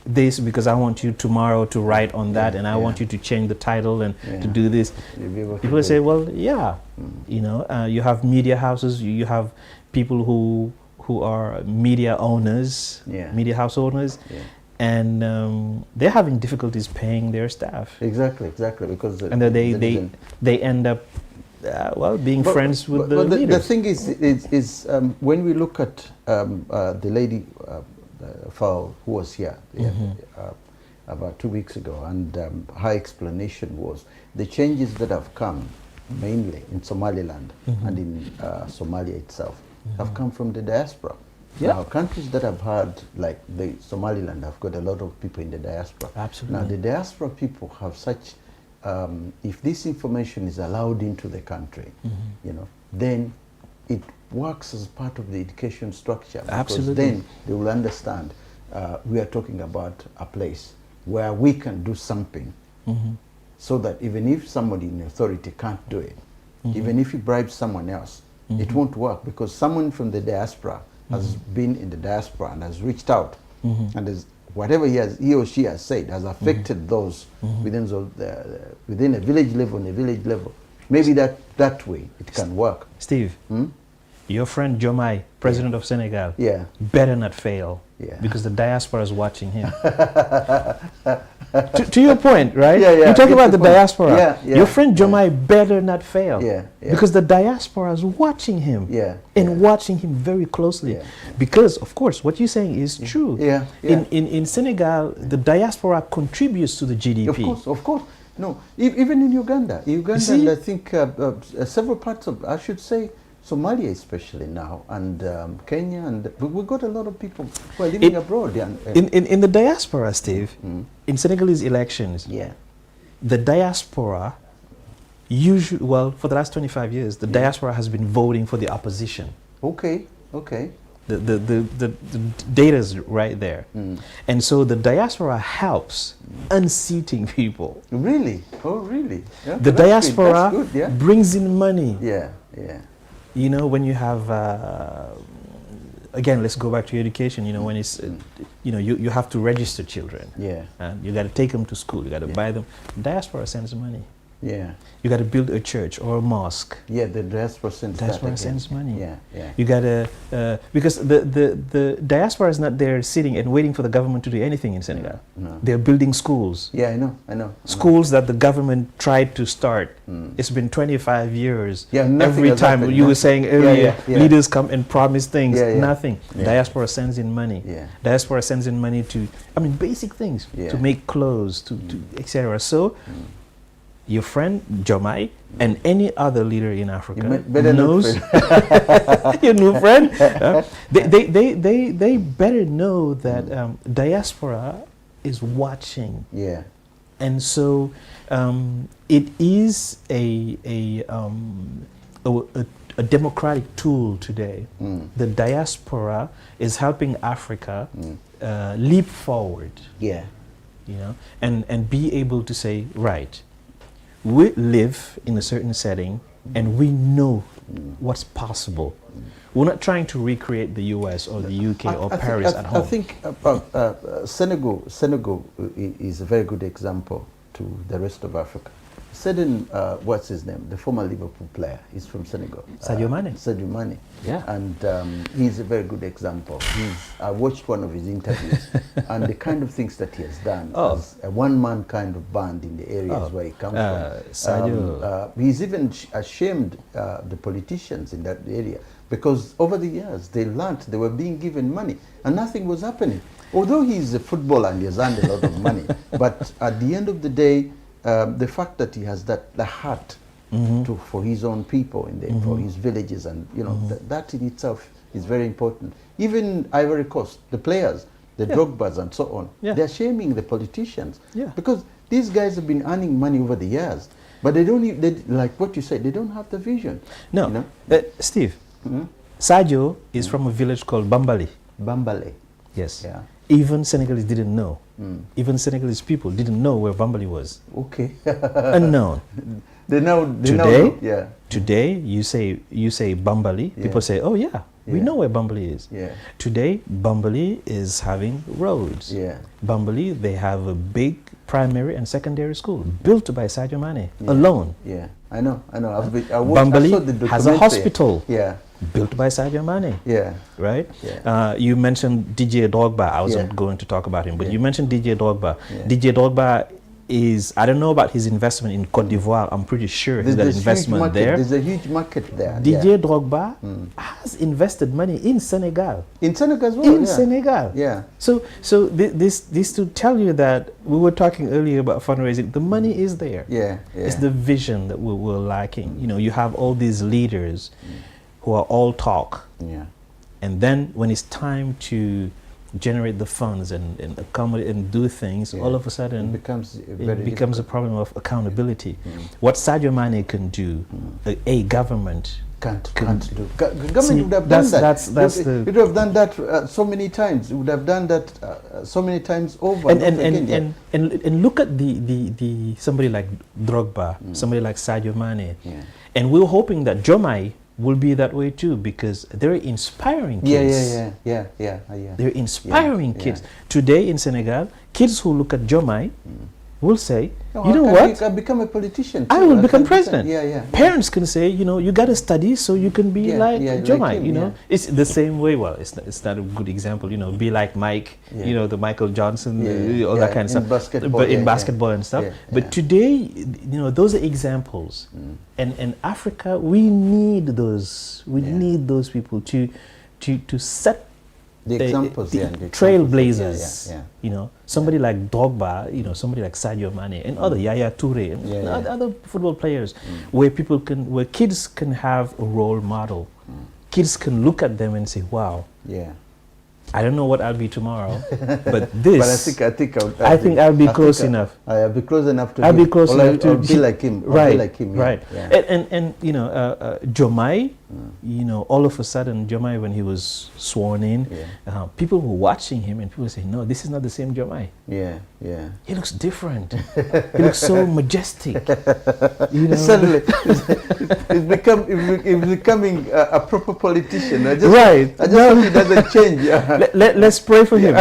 this, because I want you tomorrow to write on that, and I want you to change the title and to do this, people say, well, you know, you have media houses, you have people who are media owners, media house owners, and they're having difficulties paying their staff. Exactly, because and they end up being friends with the leaders. The thing is when we look at the lady Fowl who was here about 2 weeks ago, and her explanation was the changes that have come mainly in Somaliland and in Somalia itself have come from the diaspora. Yeah. Now, countries that have had, like the Somaliland, have got a lot of people in the diaspora. Absolutely. Now, the diaspora people have such, if this information is allowed into the country, you know, then it works as part of the education structure. Absolutely. Because then they will understand we are talking about a place where we can do something so that even if somebody in authority can't do it, even if he bribes someone else, it won't work, because someone from the diaspora has been in the diaspora and has reached out, and whatever he or she has said has affected those within a village level. Maybe that way it can work. Steve, your friend Jomai, president of Senegal, better not fail, because the diaspora is watching him. to your point, right? You talk about the diaspora. Your friend Jomai better not fail, because the diaspora is watching him, and watching him very closely. Because, of course, what you're saying is true. In Senegal, the diaspora contributes to the GDP. Of course. No, even in Uganda, and I think several parts of, I should say, Somalia especially now, and Kenya, and we've got a lot of people who are living abroad. In the diaspora, Steve, in Senegalese elections, the diaspora usually, well, for the last 25 years, the diaspora has been voting for the opposition. Okay. The data is right there. And so the diaspora helps unseating people. Really? Oh, really? Yeah, the diaspora brings in money. Yeah. You know, when you have, again, let's go back to education, you know, when it's, you know, you have to register children. And you got to take them to school, you got to buy them. Diaspora sends money. You got to build a church or a mosque. The diaspora sends money. You got to, because the diaspora is not there sitting and waiting for the government to do anything in Senegal. No. They're building schools. I know. Schools that the government tried to start. It's been 25 years. Every time happened, you were saying earlier, leaders come and promise things. Nothing. Diaspora sends in money. Diaspora sends in money to, I mean, basic things, to make clothes, to etc. So, your friend Jomai and any other leader in Africa knows your new friend. They better know that diaspora is watching. And so it is a democratic tool today. The diaspora is helping Africa leap forward. You know, and be able to say, right, we live in a certain setting and we know what's possible. We're not trying to recreate the US or the UK or Paris at home. I think Senegal is a very good example to the rest of Africa. What's his name? The former Liverpool player. He's from Senegal. Sadio Mane. Sadio Mane. And he's a very good example. I watched one of his interviews, and the kind of things that he has done as a one-man kind of band in the areas where he comes from. He's even ashamed the politicians in that area, because over the years they learned they were being given money and nothing was happening. Although he's a footballer and he has earned a lot of money, but at the end of the day, the fact that he has the heart for his own people for his villages, and you know that in itself is very important. Even Ivory Coast, the players, the Drogbas and so on, they're shaming the politicians because these guys have been earning money over the years, but they don't like what you said, they don't have the vision. No, you know? Steve, Sadio is from a village called Bambali. Yes. Even Senegalese didn't know. Even Senegalese people didn't know where Bambali was. Unknown. Today, you say Bambali, people say, oh yeah, we know where Bambali is. Today, Bambali is having roads. Bambali, they have a big primary and secondary school built by Sadio Mane alone. I know. Bambali has a hospital. Built by Sadio Mane. Right? You mentioned DJ Drogba. I wasn't going to talk about him, but you mentioned DJ Drogba. DJ Drogba is, I don't know about his investment in Cote d'Ivoire. I'm pretty sure he's got investment there. There's a huge market there. DJ Drogba has invested money in Senegal. In Senegal as well? In Senegal. So this to tell you that we were talking earlier about fundraising. The money is there. It's the vision that we're lacking. You know, you have all these leaders who are all talk, And then when it's time to generate the funds and accommodate and do things, all of a sudden it becomes a problem of accountability. What Sadio Mane can do, a government can't do. Government would have done that. It would have done that so many times. It would have done that so many times over. And look at the somebody like Drogba, somebody like Sadio Mane, and we're hoping that Jomai will be that way too, because they're inspiring kids. They're inspiring kids. Today in Senegal, kids who look at Jomai will say, you know what? I become a politician. I will become president. Parents can say, you know, you got to study so you can be like Jomai. Like him, you know, it's the same way. Well, it's not a good example. You know, be like Mike. You know, the Michael Johnson, all that kind of stuff. Basketball, but in basketball and stuff. But today, you know, those are examples. And Africa, we need those. We need those people to set the examples, the trailblazers, you know, somebody like Drogba, you know, somebody like Sadio Mane, and other Yaya Toure, and other football players, where kids can have a role model. Kids can look at them and say, "Wow, I don't know what I'll be tomorrow, but this." But I think I'll be close enough. I'll be close enough to. I'll be close enough to be like him. Right, be like him, right. And you know, Jomai, you know, all of a sudden, Jomai, when he was sworn in, people were watching him, and people say, "No, this is not the same Jomai." He looks different. He looks so majestic. You know? Suddenly, he's becoming a proper politician. I just hope he doesn't change. Let's pray for him.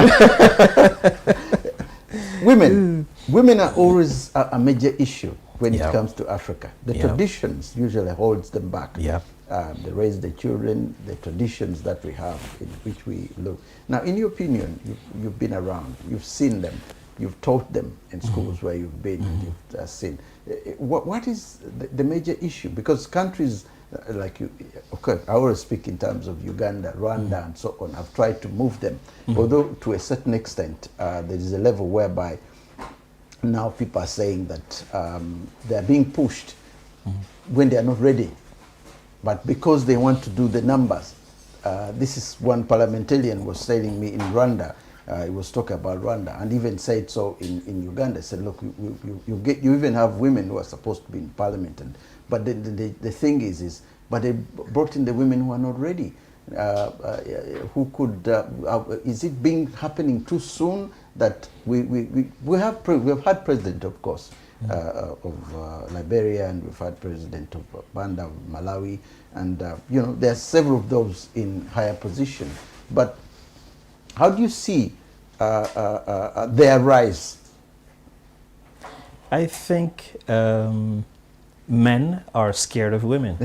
Women are always a major issue when it comes to Africa. The traditions usually holds them back. They raise the children, the traditions that we have in which we look. Now, in your opinion, you've been around, you've seen them, you've taught them in schools where you've been, you've seen. What is the major issue? Because countries like you, of course, I always speak in terms of Uganda, Rwanda, and so on. I've tried to move them, although to a certain extent, there is a level whereby now people are saying that they're being pushed when they are not ready, but because they want to do the numbers. This is one parliamentarian was telling me in Rwanda. He was talking about Rwanda, and even said so in Uganda. Said, look, you even have women who are supposed to be in parliament, but the thing is, but they brought in the women who are not ready. Who could? Is it happening too soon? That we have had president, of course, of Liberia, and we've had president of Rwanda, of Malawi, and you know, there are several of those in higher position. But how do you see their rise? I think men are scared of women.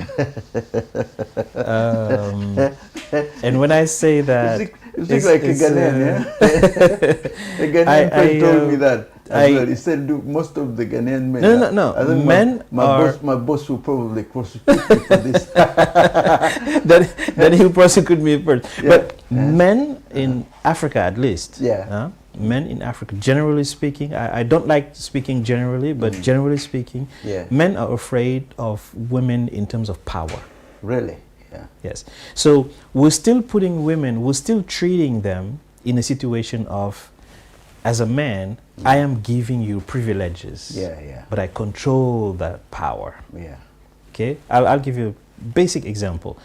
And when I say that, you look like a Ghanaian, A Ghanaian friend told me that as well. He said, most of the Ghanaian men. No. I think men my boss will probably prosecute me for this. then he'll prosecute me first. But men in Africa, at least. Men in Africa, generally speaking, I don't like speaking generally, but generally speaking, men are afraid of women in terms of power. Really? Yes. So we're still putting women, we're still treating them in a situation of, as a man, I am giving you privileges, but I control that power. Okay? I'll give you a basic example.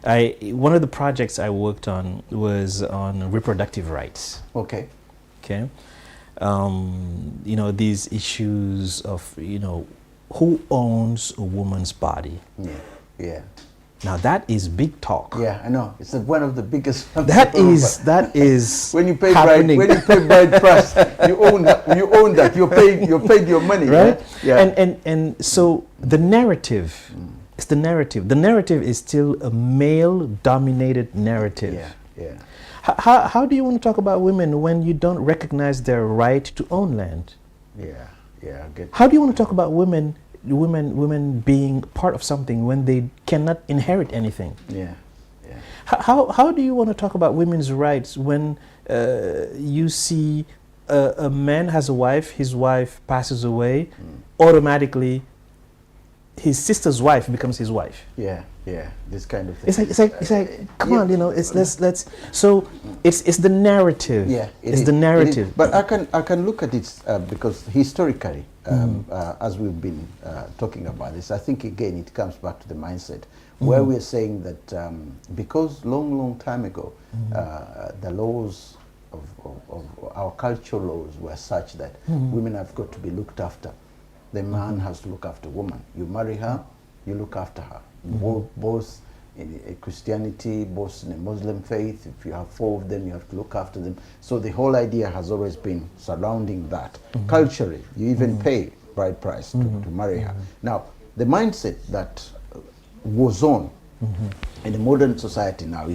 One of the projects I worked on was on reproductive rights. Okay. You know, these issues of, you know, who owns a woman's body. Now that is big talk. I know. It's one of the biggest. That is. When you pay bride price, you own that. You paid your money, right? And so the narrative, it's the narrative. The narrative is still a male-dominated narrative. How do you want to talk about women when you don't recognize their right to own land? How do you want to talk about women being part of something when they cannot inherit anything? How do you want to talk about women's rights when you see a man has a wife, his wife passes away, automatically his sister's wife becomes his wife. Yeah, yeah, this kind of thing. It's like come on, you know, let's. So it's the narrative. Yeah, it's the narrative. But I can look at it because historically, as we've been talking about this, I think again it comes back to the mindset where we're saying that because long time ago, the laws of our cultural laws were such that women have got to be looked after. The man has to look after woman. You marry her, you look after her. Both in Christianity, both in a Muslim faith, if you have 4 of them, you have to look after them. So the whole idea has always been surrounding that. Culturally, you even pay bride price to marry her. Now, the mindset that was on in the modern society now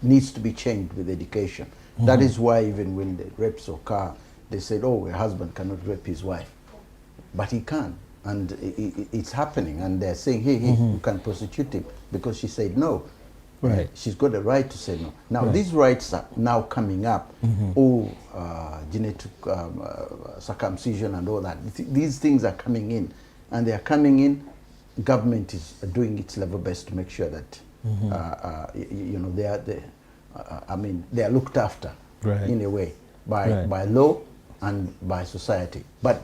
needs to be changed with education. That is why even when the rapes occur, they said, oh, a husband cannot rape his wife. But he can, and it's happening, and they're saying, hey, you can prosecute him because she said no. Right. She's got a right to say no. Now, Right. these rights are now coming up, genetic circumcision and all that. These things are coming in, and they are coming in. Government is doing its level best to make sure that, you know, they are looked after in a way by law and by society. But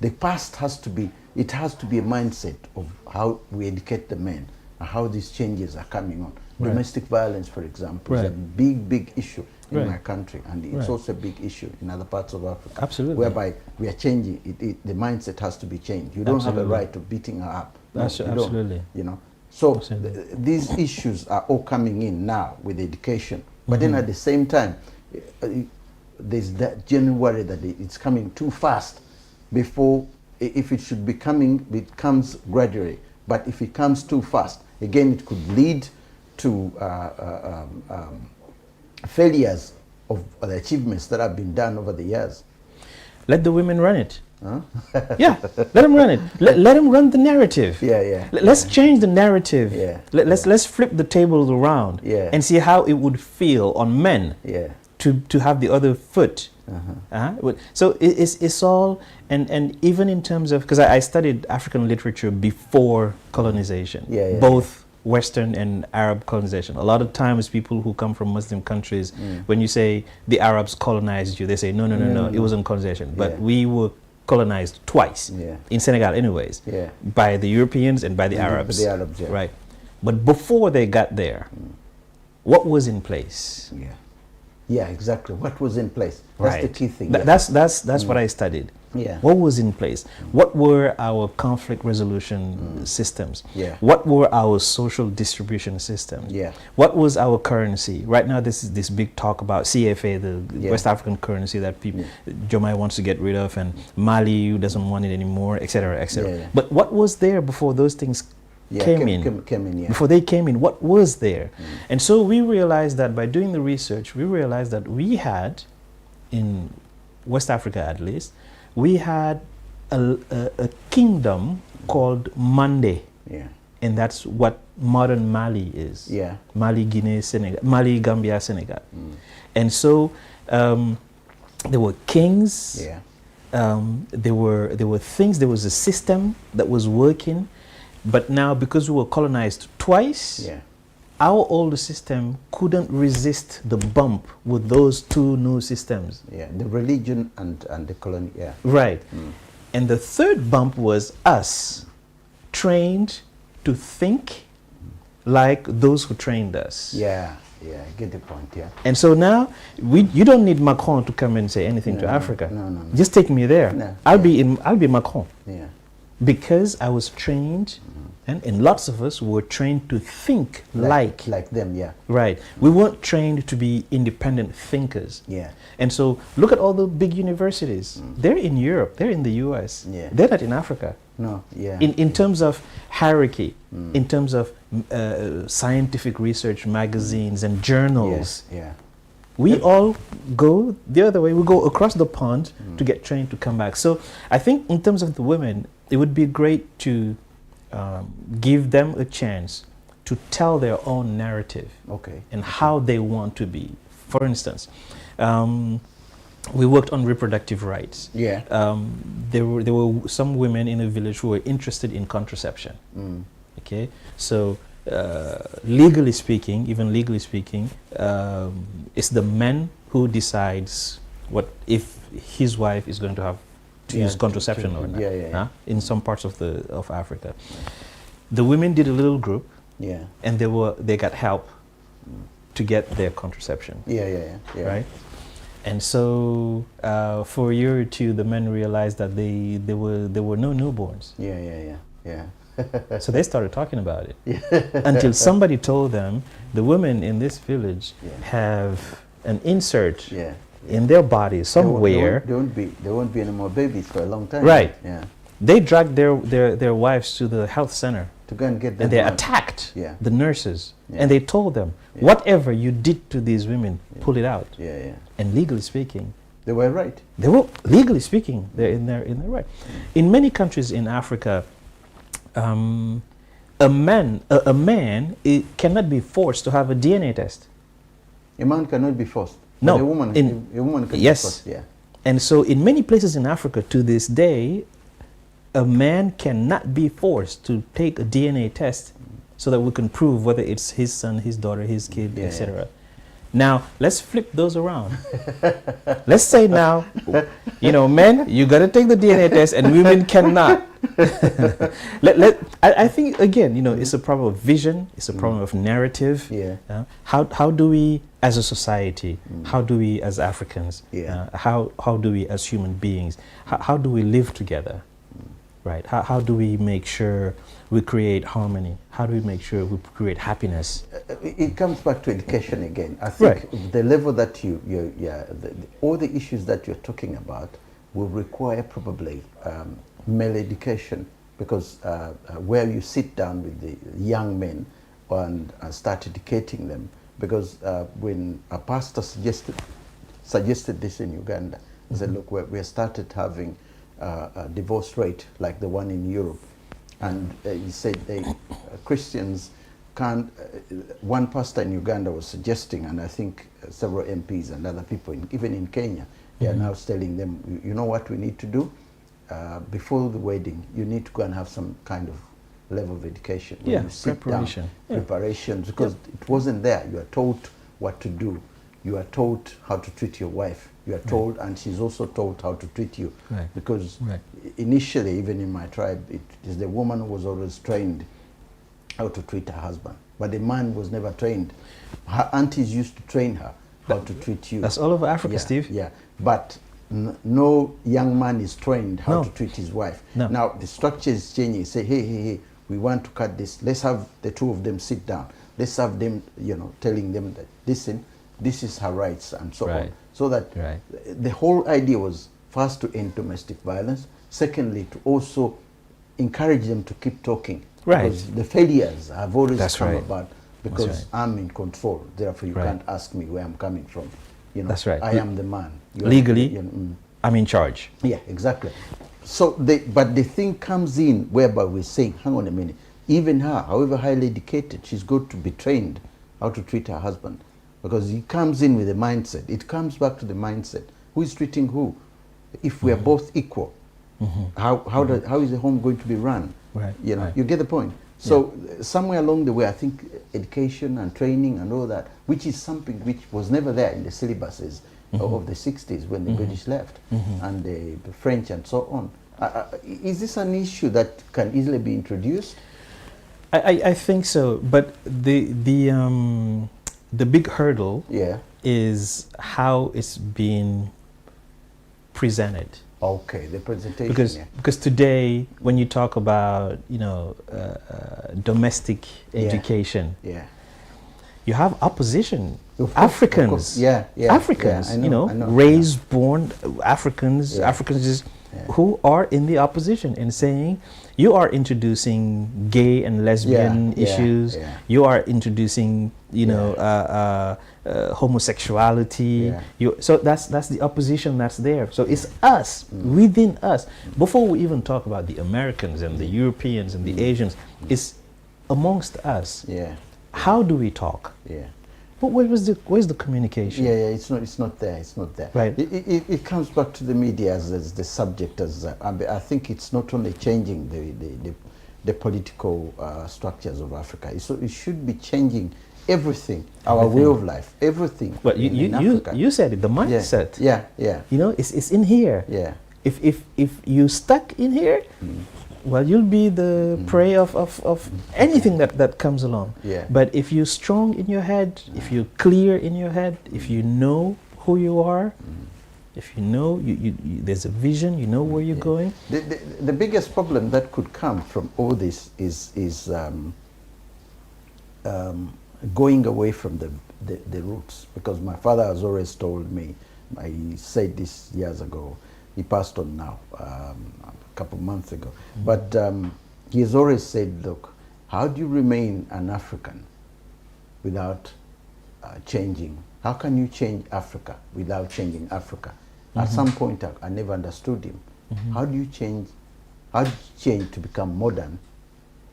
the past has to be a mindset of how we educate the men, and how these changes are coming on. Domestic violence, for example, is a big issue in my country, and it's also a big issue in other parts of Africa. Absolutely. Whereby we are changing it, the mindset has to be changed. You don't have a right of beating her up. No, Absolutely. You know. So these issues are all coming in now with education. But then at the same time, there's that genuine worry that it's coming too fast. Before, if it should be coming, it comes gradually. But if it comes too fast, again, it could lead to failures of the achievements that have been done over the years. Let the women run it. Huh? Yeah, let them run it. Let them run the narrative. Let's change the narrative. Let's flip the tables around and see how it would feel on men to have the other foot. So it's all, and even in terms of, because I studied African literature before colonization, both Western and Arab colonization. A lot of times people who come from Muslim countries, when you say the Arabs colonized you, they say, no, it wasn't colonization. But we were colonized twice, in Senegal anyways, by the Europeans and by the Arabs. Right. But before they got there, what was in place? Yeah, exactly. What was in place? That's the key thing. That's what I studied. What was in place? What were our conflict resolution systems? What were our social distribution systems? What was our currency? Right now, this is this big talk about CFA, the West African currency that people Jomai wants to get rid of, and Mali doesn't want it anymore, etc., etc. But what was there before those things came in? Before they came in, what was there? And so we realized that by doing the research, we realized that we had, in West Africa at least, we had a kingdom called Mande. And that's what modern Mali is. Mali, Guinea, Senegal, Mali, Gambia, Senegal. And so there were kings, there were things, there was a system that was working. But now, because we were colonized twice, our older system couldn't resist the bump with those two new systems. The religion and the colony. Right. And the third bump was us, trained to think like those who trained us. I get the point. And so now, you don't need Macron to come and say anything to Africa. No. Just take me there. I'll be Macron. Because I was trained, and lots of us were trained to think like them. Right. We weren't trained to be independent thinkers. And so look at all the big universities. They're in Europe. They're in the US. They're not in Africa. No. In terms of hierarchy, in terms of scientific research magazines and journals. We all go the other way. We go across the pond to get trained to come back. So I think in terms of the women, it would be great to give them a chance to tell their own narrative and how they want to be. For instance, we worked on reproductive rights. Yeah. There were some women in a village who were interested in contraception. Okay, so legally speaking, it's the man who decides what if his wife is going to have to use contraception or not. In some parts of Africa, the women did a little group. Yeah. And they got help to get their contraception. Yeah. Right. And so for a year or two, the men realized that there were no newborns. Yeah. So they started talking about it until somebody told them the women in this village have an insert in their body somewhere. There won't be any more babies for a long time. Right. Yeah. They dragged their wives to the health center to go and get them. And they out. attacked Yeah. the nurses. And they told them, whatever you did to these women, pull it out. Yeah. And legally speaking, they were right. They were legally speaking, they're in their right. In many countries in Africa, a man cannot be forced to have a DNA test. A man cannot be forced. No, but a woman can be forced. Yeah. And so in many places in Africa to this day, a man cannot be forced to take a DNA test so that we can prove whether it's his son, his daughter, his kid, etc. Now, let's flip those around. Let's say now, men, you got to take the DNA test and women cannot. I think, again, it's a problem of vision. It's a problem of narrative. Yeah. How do we, as a society, how do we as Africans, how do we as human beings, how do we live together? Right? How do we make sure we create harmony? How do we make sure we create happiness? It comes back to education again. I think the level that all the issues that you're talking about will require probably male education, because where you sit down with the young men and start educating them, because when a pastor suggested this in Uganda, he said, look, we started having a divorce rate like the one in Europe. And he said Christians can't, one pastor in Uganda was suggesting, and I think several MPs and other people, even in Kenya, they are now telling them, you know what we need to do? Before the wedding, you need to go and have some kind of level of education. When you sit preparation. Down, preparations, because it wasn't there. You are taught what to do. You are taught how to treat your wife. You are told, and she's also taught how to treat you. Because initially, even in my tribe, it is the woman who was always trained how to treat her husband. But the man was never trained. Her aunties used to train her how to treat you. That's all over Africa, Steve. Yeah, but no young man is trained how to treat his wife. Now, the structure is changing. Say, hey, we want to cut this. Let's have the two of them sit down. Let's have them, telling them that, listen, this is her rights and so on. So that the whole idea was first to end domestic violence, secondly to also encourage them to keep talking. Because the failures have always come about because I'm in control, therefore you can't ask me where I'm coming from. I am the man. Legally, I'm in charge. Yeah, exactly. So, but the thing comes in whereby we're saying, hang on a minute, even her, however highly educated, she's got to be trained how to treat her husband. Because he comes in with a mindset. It comes back to the mindset. Who is treating who? If we are both equal, how is the home going to be run? You get the point. So somewhere along the way, I think education and training and all that, which is something which was never there in the syllabuses of the 60s when the British left, and the French and so on. Is this an issue that can easily be introduced? I think so, but the big hurdle is how it's being presented. Okay, the presentation. Because today, when you talk about domestic education, you have opposition. Africans, Africans, raised, born Africans, Africans who are in the opposition and saying, you are introducing gay and lesbian issues. You are introducing, homosexuality. So that's the opposition that's there. So it's us, within us. Before we even talk about the Americans and the Europeans and the Asians, it's amongst us. How do we talk? But where's the communication? Yeah, it's not there. It's not there. Right. It comes back to the media as the subject. I think it's not only changing the political structures of Africa. It should be changing everything, our way of life, everything. Well, you said it, the mindset. Yeah. You know, it's in here. Yeah. If you stuck in here, well, you'll be the prey of anything that comes along. Yeah. But if you're strong in your head, if you're clear in your head, if you know who you are, if you know there's a vision, you know where you're going. The biggest problem that could come from all this is going away from the roots. Because my father has always told me, he said this years ago, he passed on now, a couple of months ago. But he has always said, look, how do you remain an African without changing? How can you change Africa without changing Africa? At some point, I never understood him. How do you change to become modern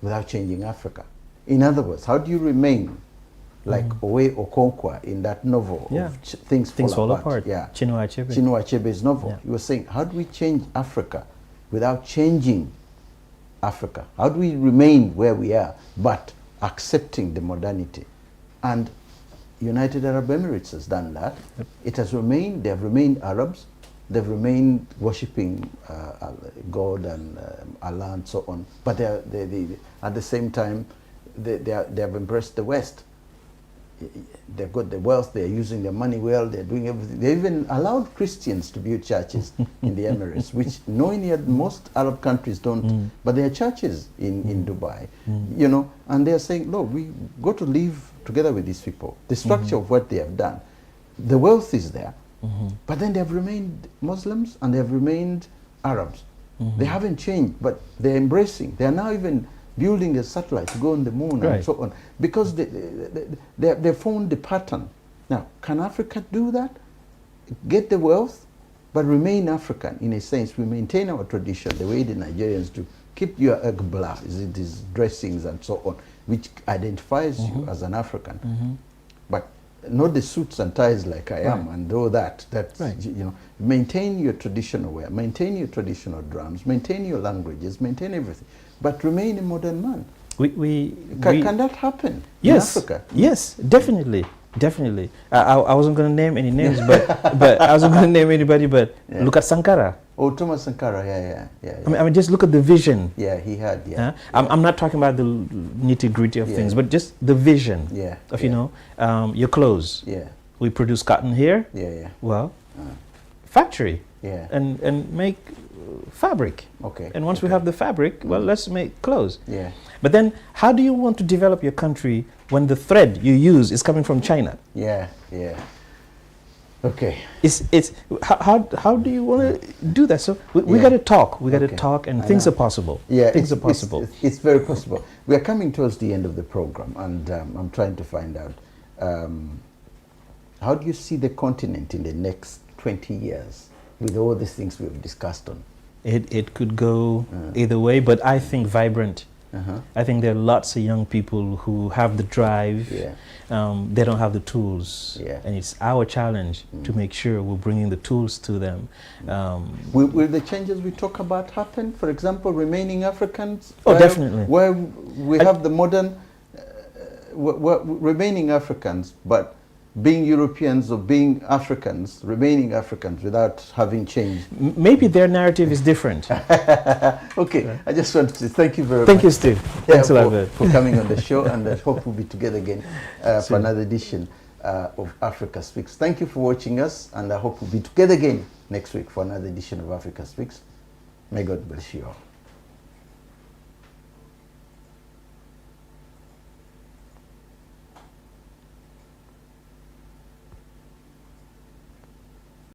without changing Africa? In other words, how do you remain like Owe Okonkwa in that novel of Things Fall Apart? Yeah. Chinua Achebe. Chinua Achebe's novel. Yeah. He was saying, how do we change Africa without changing Africa? How do we remain where we are but accepting the modernity? And United Arab Emirates has done that. Yep. It has remained, they have remained Arabs, they've remained worshipping God and Allah and so on, but they at the same time, they have embraced the West. They've got the wealth, they're using their money well, they're doing everything. They even allowed Christians to build churches in the Emirates, which knowingly most Arab countries don't, but there are churches in Dubai, you know, and they're saying, look, we got to live together with these people. The structure of what they have done, the wealth is there, but then they have remained Muslims and they have remained Arabs. They haven't changed, but they're embracing. They are now even building a satellite to go on the moon and so on, because they found the pattern. Now, can Africa do that? Get the wealth, but remain African in a sense. We maintain our tradition the way the Nigerians do. Keep your egbla, these dressings and so on, which identifies you as an African, but not the suits and ties like I am and all that. That's you know, maintain your traditional wear, maintain your traditional drums, maintain your languages, maintain everything, but remain a modern man. Can that happen in Africa? Yes, definitely. Definitely. I wasn't going to name any names, but I wasn't going to name anybody, but look at Sankara. Oh, Thomas Sankara, yeah. I mean, just look at the vision. Yeah, he had, I'm not talking about the nitty-gritty of things, but just the vision of, you know, your clothes. Yeah. We produce cotton here. Yeah. Well, factory. Yeah. And make fabric. Okay. And once we have the fabric, well, let's make clothes. Yeah. But then, how do you want to develop your country when the thread you use is coming from China? Yeah. Okay. How do you want to do that? So we got to talk. We got to talk, and things are possible. Yeah, things are possible. It's very possible. We are coming towards the end of the program, and I'm trying to find out how do you see the continent in the next 20 years with all these things we've discussed on? It could go either way, but I think vibrant. I think there are lots of young people who have the drive. They don't have the tools, and it's our challenge to make sure we're bringing the tools to them. Will the changes we talk about happen? For example, remaining Africans? Definitely. Where we have the modern, remaining Africans, but being Europeans or being Africans, remaining Africans without having changed. Maybe their narrative is different. Okay, I just want to say thank you very much. Thank you, Steve. Thanks a lot for coming on the show, and I hope we'll be together again for another edition of Africa Speaks. Thank you for watching us, and I hope we'll be together again next week for another edition of Africa Speaks. May God bless you all.